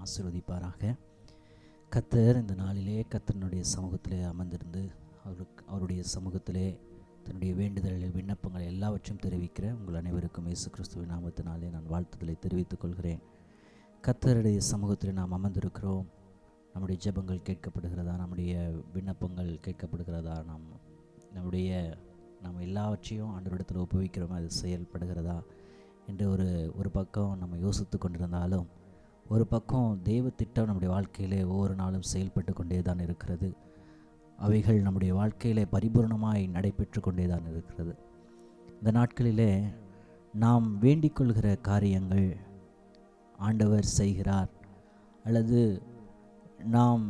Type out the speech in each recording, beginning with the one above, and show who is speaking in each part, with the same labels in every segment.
Speaker 1: ஆசீர்வதிப்பாராக. கர்த்தர் இந்த நாளிலே கர்த்தருடைய சமூகத்திலே அமர்ந்திருந்து அவருடைய சமூகத்திலே தன்னுடைய வேண்டுதல்கள் விண்ணப்பங்கள் எல்லாவற்றையும் தெரிவிக்கிற உங்கள் அனைவருக்கும் இயேசு கிறிஸ்துவின் நாமத்தினாலே நான் வாழ்த்துதலை தெரிவித்துக் கொள்கிறேன். கர்த்தருடைய சமூகத்தில் நாம் அமர்ந்திருக்கிறோம். நம்முடைய ஜெபங்கள் கேட்கப்படுகிறதா, நம்முடைய விண்ணப்பங்கள் கேட்கப்படுகிறதா, நம்ம எல்லாவற்றையும் ஆண்டவரிடத்தில் ஒப்புவிக்கிறோம், அது செயல்படுகிறதா என்று ஒரு பக்கம் நம்ம யோசித்து கொண்டிருந்தாலும், ஒரு பக்கம் தெய்வ திட்டம் நம்முடைய வாழ்க்கையிலே ஒவ்வொரு நாளும் செயல்பட்டு கொண்டே தான் இருக்கிறது. அவைகள் நம்முடைய வாழ்க்கையிலே பரிபூர்ணமாய் நடைபெற்று கொண்டே தான் இருக்கிறது. இந்த நாட்களிலே நாம் வேண்டிக் கொள்கிற காரியங்கள் ஆண்டவர் செய்கிறார், அல்லது நாம்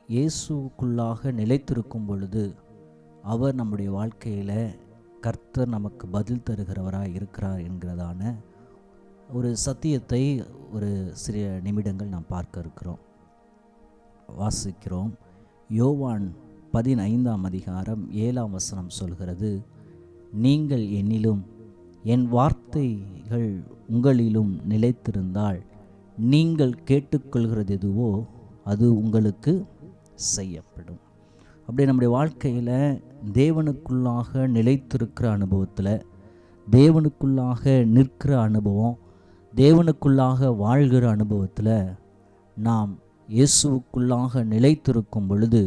Speaker 1: இயேசுக்குள்ளாக நிலைத்திருக்கும் பொழுது அவர் நம்முடைய வாழ்க்கையில் கர்த்தர் நமக்கு பதில் தருகிறவராக இருக்கிறார் என்கிறதான ஒரு சத்தியத்தை ஒரு சிறிய நிமிடங்கள் நாம் பார்க்க இருக்கிறோம். வாசிக்கிறோம். யோவான் 15:7 சொல்கிறது, நீங்கள் என்னிலும் என் வார்த்தைகள் உங்களிலும் நிலைத்திருந்தால் நீங்கள் கேட்டுக்கொள்கிறது எதுவோ அது உங்களுக்கு செய்யப்படும். அப்படி நம்முடைய வாழ்க்கையில் தேவனுக்குள்ளாக நிலைத்திருக்கிற அனுபவத்தில், தேவனுக்குள்ளாக நிற்கிற அனுபவம், தேவனுக்குள்ளாக வாழ்கிற அனுபவத்தில் நாம் இயேசுவுக்குள்ளாக நிலைத்திருக்கும் பொழுது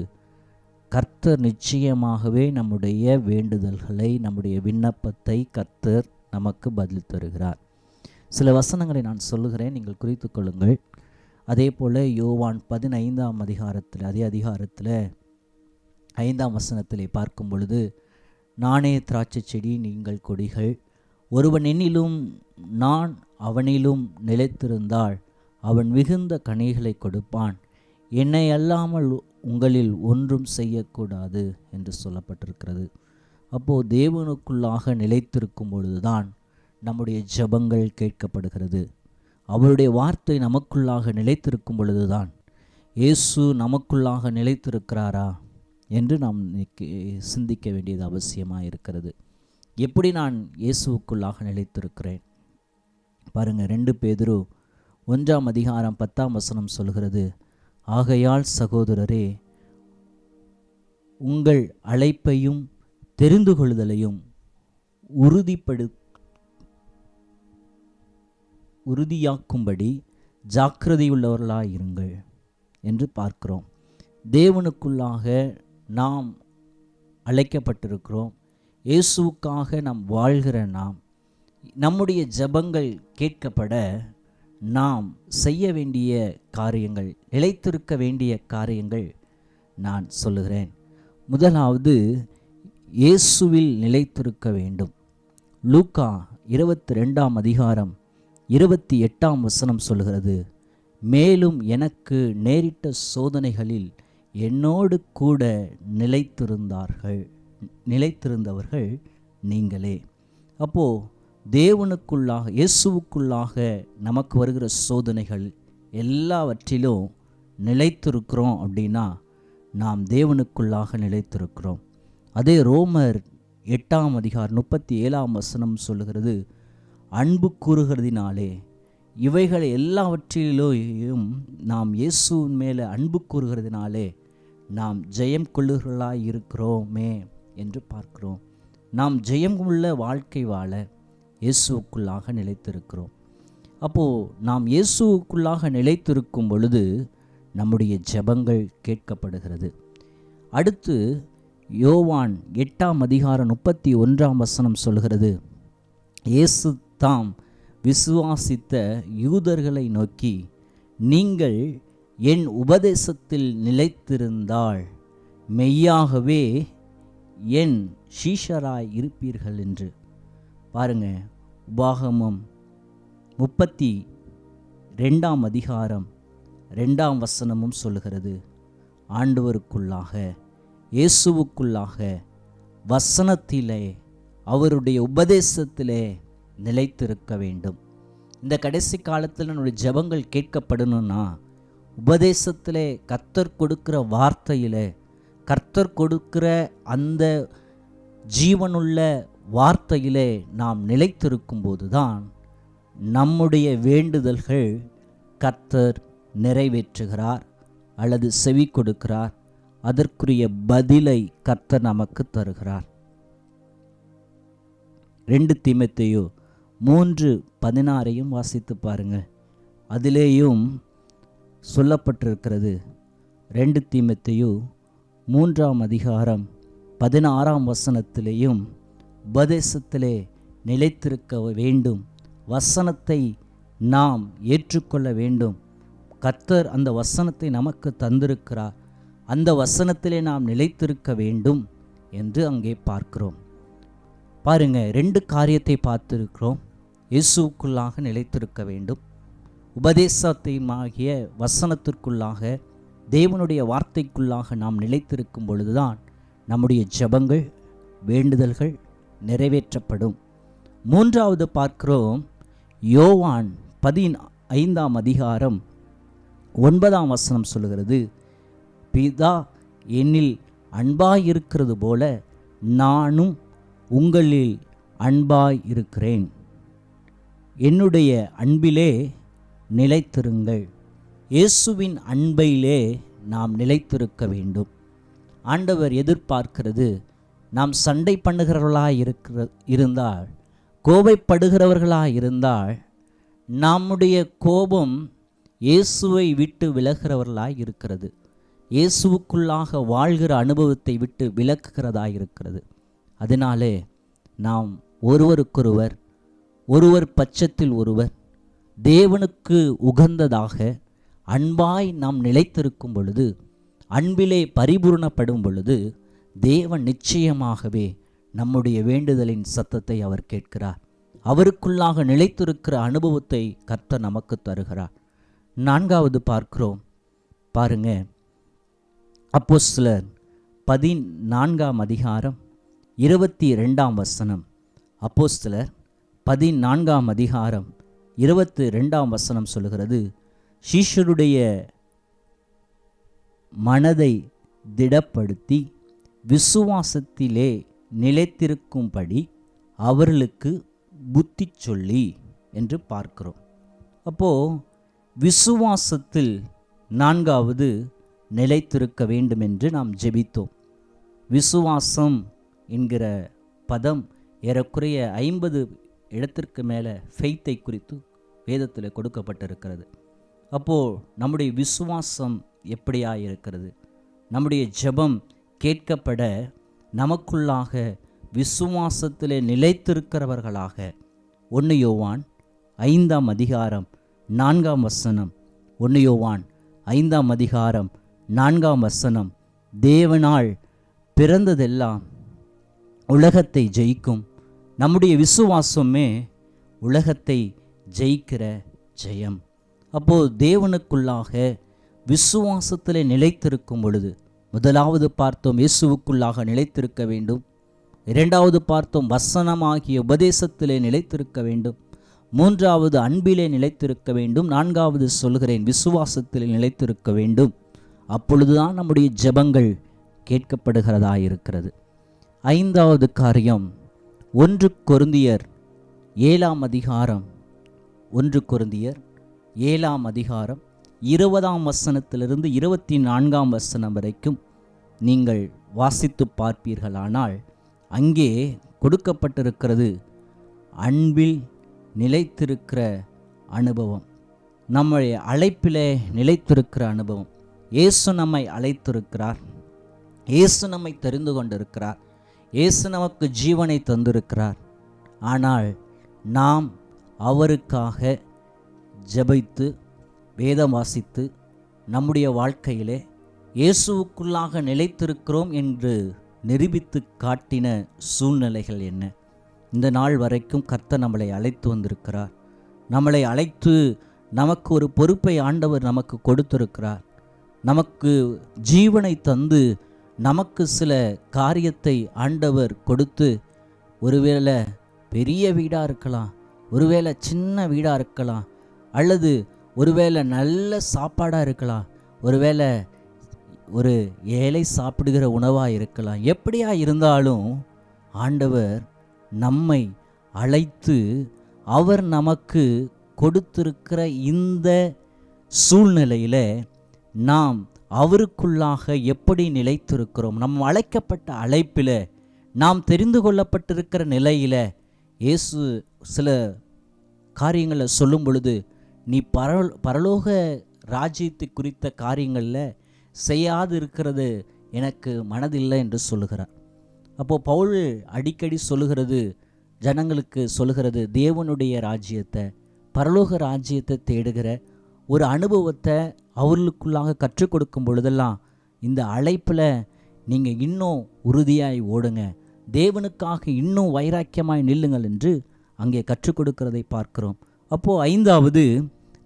Speaker 1: கர்த்தர் நிச்சயமாகவே நம்முடைய வேண்டுதல்களை, நம்முடைய விண்ணப்பத்தை கர்த்தர் நமக்கு பதில் தருகிறார். சில வசனங்களை நான் சொல்லுகிறேன், நீங்கள் குறித்து கொள்ளுங்கள். அதே போல் யோவான் 15 அதே அதிகாரத்தில் 5 பார்க்கும் பொழுது, நானே திராட்சை செடி, நீங்கள் கொடிகள், ஒருவன் என்னிலும் நான் அவனிலும் நிலைத்திருந்தால் அவன் மிகுந்த கனிகளை கொடுப்பான், என்னை அல்லாமல் உங்களில் ஒன்றும் செய்யக்கூடாது என்று சொல்லப்பட்டிருக்கிறது. அப்போது தேவனுக்குள்ளாக நிலைத்திருக்கும் பொழுதுதான் நம்முடைய ஜெபங்கள் கேட்கப்படுகிறது. அவருடைய வார்த்தை நமக்குள்ளாக நிலைத்திருக்கும் பொழுதுதான், இயேசு நமக்குள்ளாக நிலைத்திருக்கிறாரா என்று நாம் சிந்திக்க வேண்டியது அவசியமாக இருக்கிறது. எப்படி நான் இயேசுவுக்குள்ளாக நிலைத்திருக்கிறேன்? பாருங்கள், 2 பேதுரு 1:10 சொல்கிறது, ஆகையால் சகோதரரே, உங்கள் அழைப்பையும் தெரிந்து கொள்ளுதலையும் உறுதியாக்கும்படி ஜாக்கிரதையுள்ளவர்களாயிருங்கள் என்று பார்க்கிறோம். தேவனுக்குள்ளாக நாம் அழைக்கப்பட்டிருக்கிறோம். இயேசுவுக்காக நாம் வாழ்கிற நம்முடைய ஜெபங்கள் கேட்கப்பட நாம் செய்ய வேண்டிய காரியங்கள், நிலைத்திருக்க வேண்டிய காரியங்கள் நான் சொல்லுகிறேன். முதலாவது, இயேசுவில் நிலைத்திருக்க வேண்டும். லூக்கா 22:28 சொல்கிறது, மேலும் எனக்கு நேரிட்ட சோதனைகளில் என்னோடு கூட நிலைத்திருந்தவர்கள் நீங்களே. அப்போது தேவனுக்குள்ளாக, இயேசுவுக்குள்ளாக நமக்கு வருகிற சோதனைகள் எல்லாவற்றிலும் நிலைத்திருக்கிறோம் அப்படின்னா நாம் தேவனுக்குள்ளாக நிலைத்திருக்கிறோம். அதே ரோமர் 8:37 சொல்லுகிறது, அன்பு கூறுகிறதினாலே இவைகள் எல்லாவற்றிலும் நாம் இயேசுவின் மேலே அன்பு கூறுகிறதினாலே நாம் ஜெயம் கொள்ளுகிறவர்களாய் இருக்கிறோமே என்று பார்க்கிறோம். நாம் ஜெயம் உள்ள வாழ்க்கை வாழ இயேசுவுக்குள்ளாக நிலைத்திருக்கிறோம். அப்போது நாம் இயேசுவுக்குள்ளாக நிலைத்திருக்கும் பொழுது நம்முடைய ஜெபங்கள் கேட்கப்படுகிறது. அடுத்து யோவான் 8:31 சொல்கிறது, இயேசு தாம் விசுவாசித்த யூதர்களை நோக்கி, நீங்கள் என் உபதேசத்தில் நிலைத்திருந்தால் மெய்யாகவே என் சீஷராய் இருப்பீர்கள் என்று. பாருங்க, உபாகமம் 32:2 சொல்லுகிறது, ஆண்டவருக்குள்ளாக, இயேசுவுக்குள்ளாக, வசனத்திலே, அவருடைய உபதேசத்திலே நிலைத்திருக்க வேண்டும். இந்த கடைசி காலத்தில் நம்முடைய ஜெபங்கள் கேட்கப்படணும்னா உபதேசத்திலே, கர்த்தர் கொடுக்கிற வார்த்தையிலே, கர்த்தர் கொடுக்கிற அந்த ஜீவனுள்ள வார்த்தையிலே நாம் நிலைத்திருக்கும் போது தான் நம்முடைய வேண்டுதல்கள் கர்த்தர் நிறைவேற்றுகிறார் அல்லது செவி கொடுக்கிறார். அதற்குரிய பதிலை கர்த்தர் நமக்கு தருகிறார். 2 தீமோத்தேயு 3:16 வாசித்து பாருங்கள். அதிலேயும் சொல்லப்பட்டிருக்கிறது. 2 தீமோத்தேயு 3:16 உபதேசத்திலே நிலைத்திருக்க வேண்டும், வசனத்தை நாம் ஏற்றுக்கொள்ள வேண்டும். கர்த்தர் அந்த வசனத்தை நமக்கு தந்திருக்கிறார், அந்த வசனத்திலே நாம் நிலைத்திருக்க வேண்டும் என்று அங்கே பார்க்கிறோம். பாருங்க, 2 காரியத்தை பார்த்திருக்கிறோம். இயேசுவுக்குள்ளாக நிலைத்திருக்க வேண்டும், உபதேசத்தையுமாகிய வசனத்திற்குள்ளாக, தேவனுடைய வார்த்தைக்குள்ளாக நாம் நிலைத்திருக்கும் பொழுதுதான் நம்முடைய ஜெபங்கள், வேண்டுதல்கள் நிறைவேற்றப்படும். 3வது பார்க்கிறோம், யோவான் 15:9 சொல்லுகிறது, பிதா என்னில் அன்பாயிருக்கிறது போல நானும் உங்களில் அன்பாயிருக்கிறேன். என்னுடைய அன்பிலே நிலைத்திருங்கள். இயேசுவின் அன்பிலே நாம் நிலைத்திருக்க வேண்டும். ஆண்டவர் எதிர்பார்க்கிறது, நாம் சண்டை பண்ணுகிறவர்களாய் இருந்தால், கோபப்படுகிறவர்களாய் இருந்தால், நம்முடைய கோபம் இயேசுவை விட்டு விலகிறவர்களாய் இருக்கிறது, இயேசுவுக்குள்ளாக வாழ்கிற அனுபவத்தை விட்டு விலக்குகிறதாய் இருக்கிறது. அதனாலே நாம் ஒருவருக்கொருவர், ஒருவர் பட்சத்தில் ஒருவர் தேவனுக்கு உகந்ததாக அன்பாய் நாம் நிலைத்திருக்கும் பொழுது, அன்பிலே பரிபூர்ணப்படும் பொழுது, தேவன் நிச்சயமாகவே நம்முடைய வேண்டுதலின் சத்தத்தை அவர் கேட்கிறார். அவருக்குள்ளாக நிலைத்திருக்கிற அனுபவத்தை கர்த்தர் நமக்கு தருகிறார். 4வது பார்க்கிறோம், பாருங்க, அப்போஸ்தலர் 14:22. அப்போஸ்தலர் 14:22 சொல்லுகிறது, சீஷருடைய மனதை திடப்படுத்தி விசுவாசத்திலே நிலைத்திருக்கும்படி அவர்களுக்கு புத்தி சொல்லி என்று பார்க்கிறோம். அப்போது விசுவாசத்தில் 4வது நிலைத்திருக்க வேண்டும் என்று நாம் ஜெபித்தோம். விசுவாசம் என்கிற பதம் ஏறக்குறைய 50 இடத்திற்கு மேலே ஃபெய்த்தை குறித்து வேதத்தில் கொடுக்கப்பட்டிருக்கிறது. அப்போது நம்முடைய விசுவாசம் எப்படியாக இருக்கிறது? நம்முடைய ஜெபம் கேட்கப்பட நமக்குள்ளாக விசுவாசத்திலே நிலைத்திருக்கிறவர்களாக 1 யோவான் 5:4 1 யோவான் 5:4 தேவனால் பிறந்ததெல்லாம் உலகத்தை ஜெயிக்கும். நம்முடைய விசுவாசமே உலகத்தை ஜெயிக்கிற ஜெயம். அப்போது தேவனுக்குள்ளாக விசுவாசத்தில் நிலைத்திருக்கும் பொழுது, முதலாவது பார்த்தோம் இயேசுவுக்குள்ளாக நிலைத்திருக்க வேண்டும், 2வது பார்த்தோம் வசனமாகிய உபதேசத்திலே நிலைத்திருக்க வேண்டும், 3வது அன்பிலே நிலைத்திருக்க வேண்டும், 4வது சொல்கிறேன் விசுவாசத்தில் நிலைத்திருக்க வேண்டும். அப்பொழுதுதான் நம்முடைய ஜெபங்கள் கேட்கப்படுகிறதா இருக்கிறது. 5வது காரியம் 1 கொரிந்தியர் 7 20 24 வரைக்கும் நீங்கள் வாசித்து பார்ப்பீர்களானால் அங்கே கொடுக்கப்பட்டிருக்கிறது அன்பில் நிலைத்திருக்கிற அனுபவம், நம்முடைய அழைப்பிலே நிலைத்திருக்கிற அனுபவம். இயேசு நம்மை அழைத்திருக்கிறார், இயேசு நம்மை தெரிந்து கொண்டிருக்கிறார், இயேசு நமக்கு ஜீவனை தந்திருக்கிறார். ஆனால் நாம் அவருக்காக ஜெபித்து வேதம் வாசித்து நம்முடைய வாழ்க்கையிலே இயேசுவுக்குள்ளாக நிலைத்திருக்கிறோம் என்று நிரூபித்து காட்டின சூழ்நிலைகள் என்ன? இந்த நாள் வரைக்கும் கர்த்தர் நம்மளை அழைத்து வந்திருக்கிறார். நம்மளை அழைத்து நமக்கு ஒரு பொறுப்பை ஆண்டவர் நமக்கு கொடுத்திருக்கிறார். நமக்கு ஜீவனை தந்து நமக்கு சில காரியத்தை ஆண்டவர் கொடுத்து, ஒருவேளை பெரிய வீடாக இருக்கலாம், ஒருவேளை சின்ன வீடாக இருக்கலாம், அல்லது ஒருவேளை நல்ல சாப்பாடாக இருக்கலாம், ஒருவேளை ஒரு ஏழை சாப்பிடுகிற உணவாக இருக்கலாம். எப்படியா இருந்தாலும் ஆண்டவர் நம்மை அழைத்து அவர் நமக்கு கொடுத்திருக்கிற இந்த சூழ்நிலையில் நாம் அவருக்குள்ளாக எப்படி நிலைத்திருக்கிறோம், நம் அழைக்கப்பட்ட அழைப்பில், நாம் தெரிந்து கொள்ளப்பட்டிருக்கிற நிலையில் இயேசு சில காரியங்களை சொல்லும் பொழுது, நீ பரலோக ராஜ்யத்தை குறித்த காரியங்களில் செய்யாது இருக்கிறது எனக்கு மனதில்லை என்று சொல்லுகிறார். அப்போது பவுல் அடிக்கடி சொல்லுகிறது, ஜனங்களுக்கு சொல்லுகிறது, தேவனுடைய ராஜ்யத்தை, பரலோக ராஜ்யத்தை தேடுகிற ஒரு அனுபவத்தை அவர்களுக்குள்ளாக கற்றுக் கொடுக்கும் பொழுதெல்லாம் இந்த அழைப்பில் நீங்கள் இன்னும் உறுதியாய் ஓடுங்க, தேவனுக்காக இன்னும் வைராக்கியமாய் நில்லுங்கள் என்று அங்கே கற்றுக் கொடுக்கிறதை பார்க்கிறோம். அப்போது ஐந்தாவது,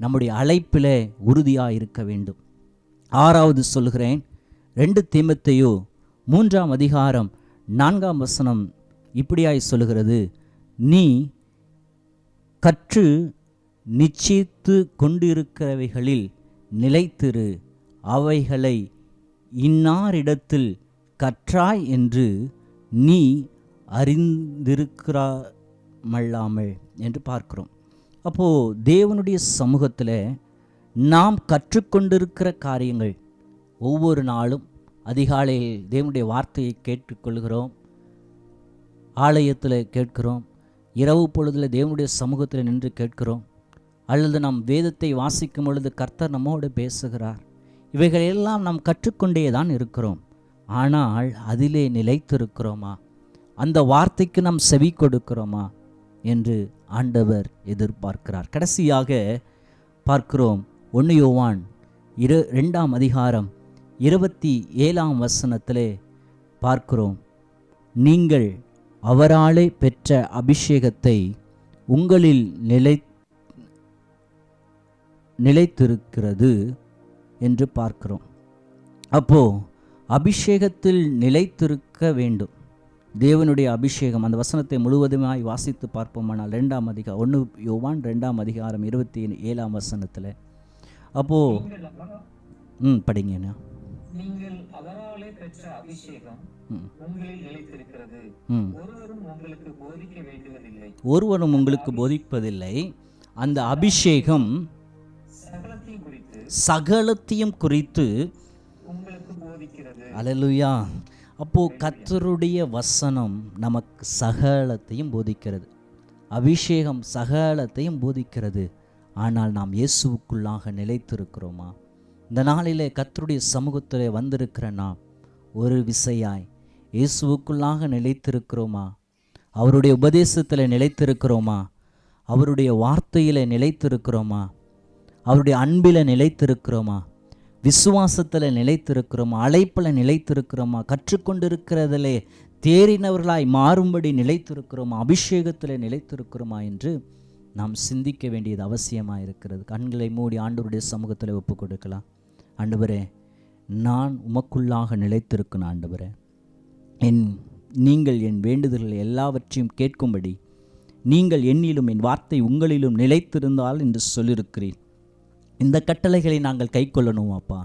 Speaker 1: நம்முடைய அழைப்பில் உறுதியாக இருக்க வேண்டும். ஆறாவது சொல்கிறேன், 2 தீமோத்தேயு 3ஆம் அதிகாரம் 4ஆம் வசனம் இப்படியாய் சொல்லுகிறது, நீ கற்று நிச்சயித்து கொண்டிருக்கிறவைகளில் நிலைத்திரு, அவைகளை இன்னாரிடத்தில் கற்றாய் என்று நீ அறிந்திருக்கிறாமல்லாமல் என்று பார்க்கிறோம். அப்போது தேவனுடைய சமூகத்தில் நாம் கற்றுக்கொண்டிருக்கிற காரியங்கள், ஒவ்வொரு நாளும் அதிகாலையில் தேவனுடைய வார்த்தையை கேட்டுக்கொள்கிறோம், ஆலயத்தில் கேட்கிறோம், இரவு பொழுதில் தேவனுடைய சமூகத்தில் நின்று கேட்கிறோம், அல்லது நாம் வேதத்தை வாசிக்கும் பொழுது கர்த்தர் நம்மோடு பேசுகிறார். இவைகளெல்லாம் நாம் கற்றுக்கொண்டே தான் இருக்கிறோம். ஆனால் அதிலே நிலைத்திருக்கிறோமா, அந்த வார்த்தைக்கு நாம் செவி கொடுக்கிறோமா என்று ஆண்டவர் எதிர்பார்க்கிறார். கடைசியாக பார்க்கிறோம், 1 யோவான் 2ஆம் அதிகாரம் 27ஆம் வசனத்திலே பார்க்கிறோம், நீங்கள் அவராலே பெற்ற அபிஷேகத்தை உங்களில் நிலைத்திருக்கிறது என்று பார்க்கிறோம். அப்போது அபிஷேகத்தில் நிலைத்திருக்க வேண்டும். தேவனுடைய அபிஷேகம், அந்த வசனத்தை முழுவதுமாய் வாசித்து பார்ப்போமானால் 2ஆம் அதிகாரம் 1 யோவான் 2ஆம் அதிகாரம் 27ஆம் வசனத்தில், அப்போது படிங்கண்ணா.
Speaker 2: நீங்கள் அவராலே பெற்ற அபிஷேகம் உங்களில் நிலைத்திருக்கிறது,
Speaker 1: ஒருவரும் உங்களுக்கு போதிப்பதில்லை. அந்த அபிஷேகம் சகலத்தையும் குறித்து
Speaker 2: உங்களுக்கு போதிக்கிறது.
Speaker 1: அல்லேலூயா. அப்போது கர்த்தருடைய வசனம் நமக்கு சகலத்தையும் போதிக்கிறது, அபிஷேகம் சகலத்தையும் போதிக்கிறது. ஆனால் நாம் இயேசுவுக்குள்ளாக நிலைத்திருக்கிறோமா? இந்த நாளிலே கர்த்தருடைய சமூகத்தில் வந்திருக்கிற நாம் ஒரு விசையாய் இயேசுவுக்குள்ளாக நிலைத்திருக்கிறோமா? அவருடைய உபதேசத்தில் நிலைத்திருக்கிறோமா? அவருடைய வார்த்தையில் நிலைத்திருக்கிறோமா? அவருடைய அன்பில் நிலைத்திருக்கிறோமா? விசுவாசத்தில் நிலைத்திருக்கிறோமா? அழைப்பில் நிலைத்திருக்கிறோமா? கற்றுக்கொண்டிருக்கிறதிலே தேறினவர்களாய் மாறும்படி நிலைத்திருக்கிறோமா? அபிஷேகத்தில் நிலைத்திருக்கிறோமா என்று நாம் சிந்திக்க வேண்டியது அவசியமாக இருக்கிறது. கண்களை மூடி ஆண்டவருடைய சமூகத்தில் ஒப்பு கொடுக்கலாம். ஆண்டவரே, நான் உமக்குள்ளாக நிலைத்திருக்கணும். ஆண்டவரே, நீங்கள் என் வேண்டுதல்கள் எல்லாவற்றையும் கேட்கும்படி நீங்கள் என்னிலும் என் வார்த்தை உங்களிலும் நிலைத்திருந்தால் என்று சொல்லியிருக்கிறீர். இந்த கட்டளைகளை நாங்கள் கைக்கொள்ளணும் அப்பா.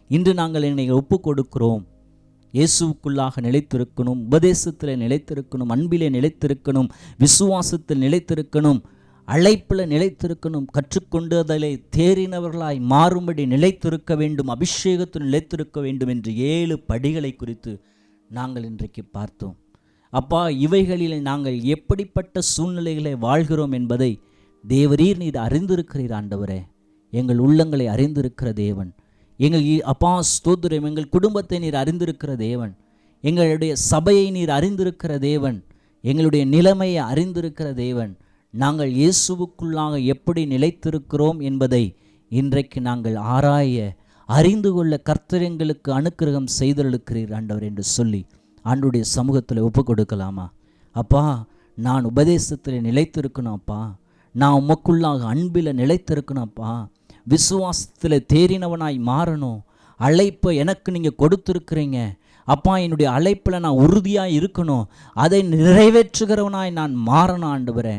Speaker 1: இன்று நாங்கள் என்னை ஒப்பு கொடுக்கிறோம். இயேசுவுக்குள்ளாக நிலைத்திருக்கணும், உபதேசத்தில் நிலைத்திருக்கணும், அன்பிலே நிலைத்திருக்கணும், விசுவாசத்தில் நிலைத்திருக்கணும், அழைப்பில் நிலைத்திருக்கணும், கற்றுக்கொண்டு அதிலே தேறினவர்களாய் மாறும்படி நிலைத்திருக்க வேண்டும், அபிஷேகத்தில் நிலைத்திருக்க வேண்டும் என்று 7 படிகளை குறித்து நாங்கள் இன்றைக்கு பார்த்தோம். அப்பா, இவைகளில் நாங்கள் எப்படிப்பட்ட சூழ்நிலைகளை வாழ்கிறோம் என்பதை தேவரீர் நீர் அறிந்திருக்கிறீர். ஆண்டவரே, எங்கள் உள்ளங்களை அறிந்திருக்கிற தேவன், எங்கள் அப்பா ஸ்தோத்திரம், எங்கள் குடும்பத்தை நீர் அறிந்திருக்கிற தேவன், எங்களுடைய சபையை நீர் அறிந்திருக்கிற தேவன், எங்களுடைய நிலைமையை அறிந்திருக்கிற தேவன். நாங்கள் இயேசுவுக்குள்ளாக எப்படி நிலைத்திருக்கிறோம் என்பதை இன்றைக்கு நாங்கள் ஆராய அறிந்து கொள்ள கர்த்தர் எங்களுக்கு அனுக்கிரகம் செய்தருளுக்கிறீர் ஆண்டவர் என்று சொல்லி ஆண்டவருடைய சமூகத்தில் ஒப்பு கொடுக்கலாமா? அப்பா, நான் உபதேசத்தில் நிலைத்திருக்கணும் அப்பா, நான் உமக்குள்ளாக அன்பில் நிலைத்திருக்கணும் அப்பா, விசுவாசத்தில் தேறினவனாய் மாறணும். அழைப்பை எனக்கு நீங்கள் கொடுத்துருக்கிறீங்க அப்பா, என்னுடைய அழைப்பில் நான் உறுதியாக இருக்கணும், அதை நிறைவேற்றுகிறவனாய் நான் மாறணும் ஆண்டவரே.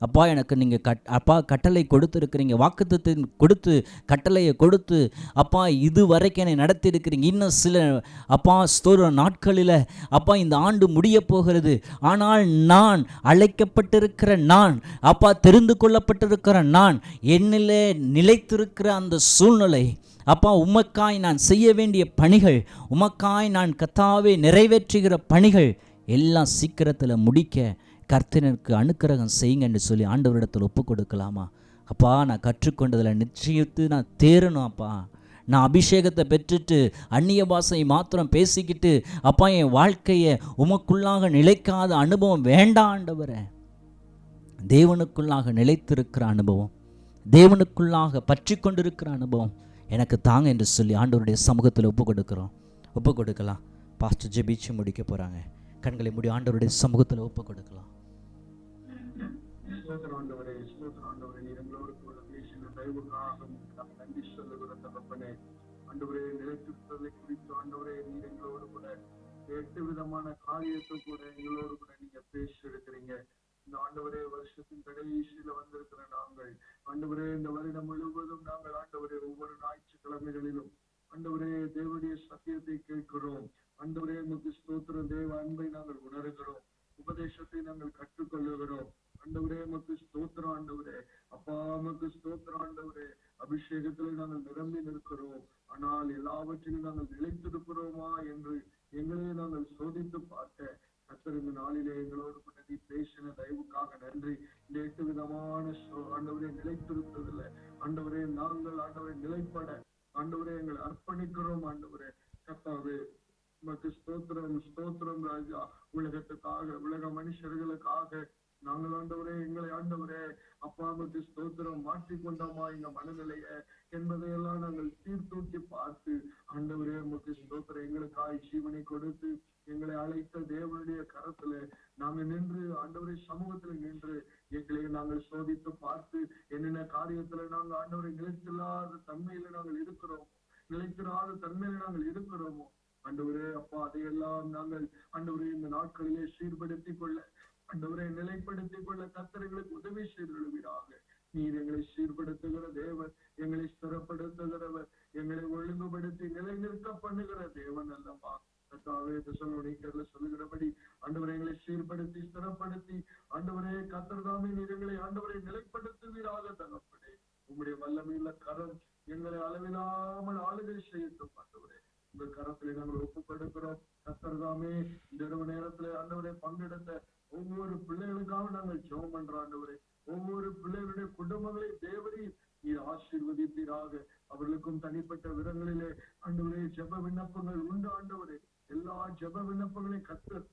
Speaker 1: அப்பா எனக்கு நீங்கள் அப்பா கட்டளை கொடுத்துருக்குறீங்க, வாக்குத்தத்தை கொடுத்து கட்டளையை கொடுத்து அப்பா இது வரைக்கும் என்னை நடத்தி இருக்கிறீங்க. இன்னும் சில அப்பா ஸ்தோத்திர நாட்களில் அப்பா இந்த ஆண்டு முடிய போகிறது. ஆனால் நான் அழைக்கப்பட்டிருக்கிற நான், அப்பா தெரிந்து கொள்ளப்பட்டிருக்கிற நான், என்னிலே நிலைத்திருக்கிற அந்த சூழ்நிலை அப்பா, உமக்காய் நான் செய்ய வேண்டிய பணிகள், உமக்காய் நான் கர்த்தாவே நிறைவேற்றுகிற பணிகள் எல்லாம் சீக்கிரத்தில் முடிக்க கர்த்தனுக்கு அனுக்கிரகம் செய்யுங்க என்று சொல்லி ஆண்டவரிடத்தில் ஒப்பு கொடுக்கலாமா? அப்பா, நான் கற்றுக்கொண்டதில் நிச்சயத்து நான் தேரணும். அப்பா, நான் அபிஷேகத்தை பெற்றுட்டு அந்நிய பாஷை மாத்திரம் பேசிக்கிட்டு அப்பா என் வாழ்க்கையை உமக்குள்ளாக நிலைக்காத அனுபவம் வேண்டாம் ஆண்டவரே. தேவனுக்குள்ளாக நிலைத்திருக்கிற அனுபவம், தேவனுக்குள்ளாக பற்றி கொண்டிருக்கிற அனுபவம் எனக்கு தாங்க என்று சொல்லி ஆண்டவருடைய சமூகத்தில் ஒப்பு கொடுக்கலாம். பாஸ்டர் ஜெபிச்சு முடிக்க போகிறாங்க. கண்களை மூடி ஆண்டவருடைய சமூகத்தில் ஒப்பு கொடுக்கலாம்.
Speaker 3: நன்றி சொல்லுகிற தகப்பனே, ஆண்டவரே நிலைத்திருப்பதை குறித்து ஆண்டவரே நீர் எங்களோடு கூட 8 விதமான காரியத்தை கூட எங்களோடு கூட நீங்க பேசி இருக்கிறீங்க. இந்த ஆண்டவரே வருஷத்தின் கடைசியில வந்திருக்கிற நாங்கள் ஆண்டவரே இந்த வருடம் முழுவதும் நாங்கள் ஆண்டவரே ஒவ்வொரு ஞாயிற்றுக்கிழமைகளிலும் ஆண்டவரே தேவனுடைய சத்தியத்தை கேட்கிறோம். ஆண்டவரே உமக்கு ஸ்தோத்திரம். தேவ அன்பை நாங்கள் உணர்கிறோம், உபதேசத்தை நாங்கள் கற்றுக்கொள்ளுகிறோம். ஆண்டவரே உமக்கு ஸ்தோத்திரம். ஆண்டவரே அப்பா உமக்கு ஸ்தோத்திரம். ஆண்டவரே அபிஷேகத்திலே நாங்கள் நிரம்பி நிற்கிறோம். ஆனால் எல்லாவற்றிலும் நாங்கள் நிலைத்திருக்கிறோமா என்று எங்களே நாங்கள் சோதித்து பார்க்க கர்த்தர் இந்த நாளிலே எங்களோடு கூட நீ பேசின தயவுக்காக நன்றி. இந்த 8 விதமான ஆண்டவரே நிலைத்திருப்பதில்லை ஆண்டவரே, நாங்கள் ஆண்டவரை நிலைப்பட ஆண்டவரே எங்களை அர்ப்பணிக்கிறோம். ஆண்டவரே கர்த்தாவே உமக்கு ஸ்தோத்திரம். ஸ்தோத்திரம் ராஜா. உலகத்துக்காக, உலக மனுஷர்களுக்காக நாங்கள் ஆண்டவரே எங்களை ஆண்டவரே அப்பா உமக்கு ஸ்தோத்திரம் மாற்றிக்கொண்டோமா எங்க மனநிலைய என்பதையெல்லாம் நாங்கள் சீர்தூக்கி பார்த்து ஆண்டவரே உமக்கு ஸ்தோத்திரம் எங்களுக்காய் ஜீவனை கொடுத்து எங்களை அழைத்த தேவனுடைய கரத்துல நாங்கள் நின்று ஆண்டவரை சமூகத்துல நின்று எங்களை நாங்கள் சோதித்து பார்த்து என்னென்ன காரியத்துல நாங்கள் ஆண்டவரை நிலைத்தில்லாத தன்மையில நாங்கள் இருக்கிறோமோ, நிலைத்திராத தன்மையில நாங்கள் இருக்கிறோமோ ஆண்டவரே அப்பா அதையெல்லாம் நாங்கள் ஆண்டவரே இந்த நாட்களிலே சீர்படுத்திக் கொள்ள ஆண்டவரை நிலைப்படுத்திக் கொள்ள கர்த்தர்களுக்கு உதவி செய்திருவீராக. நீர் எங்களை சீர்படுத்துகிற தேவன், எங்களை ஸ்திரப்படுத்துகிறவர், எங்களை ஒழுங்குபடுத்தி நிலைநிறுத்த பண்ணுகிற தேவன் அல்லவா? கர்த்தாவே தெசலோனிக்கேயர்ல சொல்லுகிறபடி ஆண்டவரை எங்களை சீர்படுத்தி ஸ்திரப்படுத்தி ஆண்டவரே கர்த்தர் தாமே நீர் எங்களை ஆண்டவரை நிலைப்படுத்துவீராக. தகப்பனே உம்முடைய வல்லமையுள்ள கரம் எங்களை அளவில்லாமல் ஆளுகை செய்யட்டும். ஆண்டவரே உங்கள் கரத்திலே நாங்கள் ஒப்புக்கொடுக்கிறோம். கர்த்தர் தாமே இந்த இரவு நேரத்திலே ஆண்டவரை பங்கெடுத்த ஒவ்வொரு பிள்ளைகளுக்காக நாங்கள் ஜெபம் பண்றோம். ஆண்டவரே ஒவ்வொரு பிள்ளைகளுடைய குடும்பங்களை தேவரீ நீர் ஆசீர்வதிப்பீராக. அவர்களுக்கும் தனிப்பட்ட விதங்களிலே ஆண்டவரே ஜெப விண்ணப்பங்கள் உண்டு. ஆண்டவரே எல்லா ஜெப விண்ணப்பங்களையும் கர்த்தர்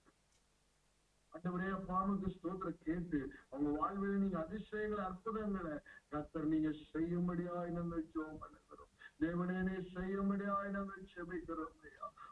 Speaker 3: ஆண்டவரே அப்பாவுக்கு ஸ்தோத்திரம் கேட்டு அவங்க வாழ்வில் நீங்க அதிசயங்களை அற்புதங்களை கர்த்தர் நீங்க செய்யும்படியாய் நாங்கள் ஜெபம் பண்ணுகிறோம். தேவனே நீ செய்யும்படியாய் நாங்கள் ஜெபிக்கிறோம்.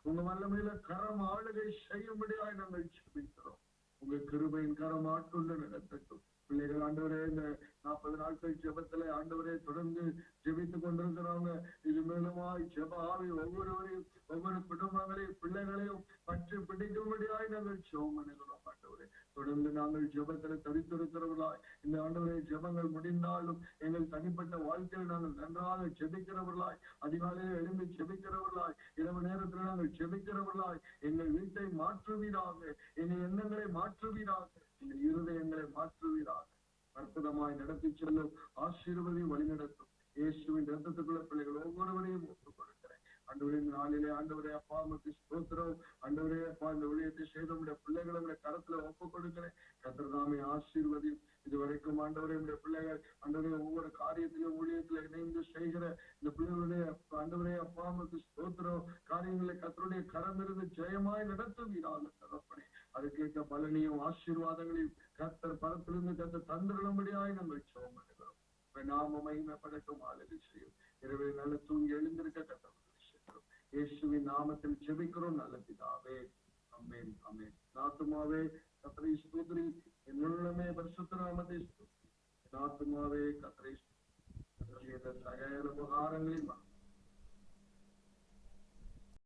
Speaker 3: உங்க வல்லமையில கரம் ஆளுகை செய்யும்படியாய் நாங்கள் ஜெபிக்கிறோம். உங்க கிருபையின் கரம் ஆட்கொண்டு நடத்தட்டும். பிள்ளைகள் ஆண்டவரே இந்த 40 நாட்கள் ஜெபத்துல ஆண்டவரே தொடர்ந்து ஜெபித்துக் கொண்டிருக்கிறாங்க. இது மூலமாய் ஜெப ஆவி ஒவ்வொருவரையும் ஒவ்வொரு குடும்பங்களையும் பிள்ளைகளையும் பற்றி பிடிக்கும்படியாய் நாங்கள் ஜெபம் பண்ணுகிறோம். ஆண்டவரே தொடர்ந்து நாங்கள் ஜெபத்துல தரித்திருக்கிறவர்களாய் இந்த ஆண்டவரே ஜெபங்கள் முடிந்தாலும் எங்கள் தனிப்பட்ட வாழ்க்கையில் நாங்கள் நன்றாக ஜெபிக்கிறவர்களாய், அதிகாலையில் எழுந்து ஜெபிக்கிறவர்களாய், இரவு நேரத்தில் நாங்கள் ஜெபிக்கிறவர்களாய் எங்கள் வீட்டை மாற்றுவீராக, எங்கள் எண்ணங்களை மாற்றுவீராக, எங்கள் இருதயங்களை மாற்றுவீராக. அற்புதமாய் நடத்தி செல்லும் ஆசீர்வதி வழிநடத்தும் இயேசுவின் இரத்தத்துக்குள்ள பிள்ளைகள் ஒவ்வொருவரையும் ஒப்புக் கொடுக்கிறேன். ஆண்டவரே இந்த நாளிலே ஆண்டவரே அப்பா உமக்கு ஸ்தோத்திரம். ஆண்டவரே அப்பா இந்த ஊழியத்தை செய்தவங்களுடைய பிள்ளைகளை கரத்துல ஒப்புக் கொடுக்கிறேன். கர்த்தர் தாமே ஆசீர்வதியும். இதுவரைக்கும் ஆண்டவரே இந்த பிள்ளைகள் ஆண்டவரே ஒவ்வொரு காரியத்திலும் ஊழியத்துல இணைந்து செய்கிற இந்த பிள்ளைகளுடைய ஆண்டவரே அப்பா உமக்கு ஸ்தோத்திரம் காரியங்களை கர்த்தருடைய கரம் இருந்து ஜெயமாய் நடத்துவீராக. தகப்பனே அதுக்கேற்ற பலனையும் ஆசீர்வாதங்களையும் கர்த்தர் பரத்திலிருந்து கர்த்தர் தந்திரும்படியாய் நாங்கள் ஜெபம் பண்ணுகிறோம். நாம மகிமைப்படட்டும். ஆளுகை செய்யும். இரவே நல்ல தூங்கி எழுந்திருக்க கர்த்தர் இயேசுவின் நாமத்தில் ஜெபிக்கிறோம் நல்ல பிதாவே. ஆமென் ஆமென். ஆத்துமாவே கர்த்தரை ஸ்தோத்திரி, என் உள்ளமே பரிசுத்த நாமத்தை ஸ்தோத்திரி. ஆத்துமாவே கர்த்தரை ஸ்தோத்திரி. சகல உபகாரங்களில்